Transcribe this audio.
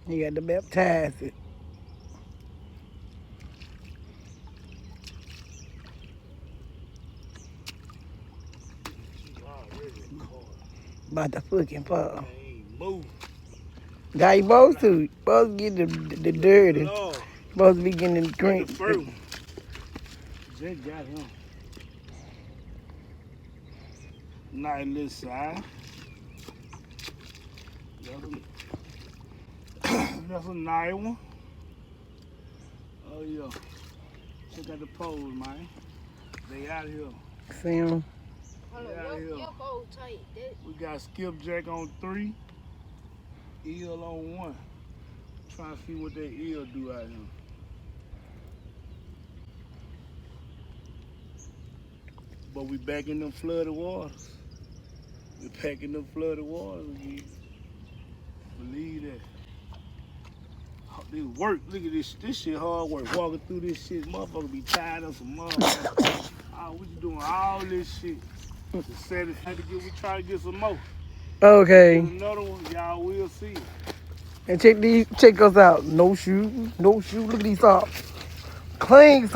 You got to baptize it. About to fucking fall. Ain't move. Now you supposed to get the dirty. Lord, Supposed to be getting the the green. first one. Just got him. Nice little side. That's a nice one. Oh yeah. Check out the poles, man. They out here. See 'em? Hold Yeah, on, yeah. your bowl tight. We got skipjack on 3, eel on 1. Trying to see what that eel do out here. But we back in them flooded waters. We back in them flooded waters again. Believe that. This work, look at this shit hard work. Walking through this shit, motherfucker be tired of some motherfucker. Oh, we doing all this shit. To set it, we try to get some more. Okay. Get another one, y'all will see it. And check us out. No shoes. Look at these socks. Clean socks.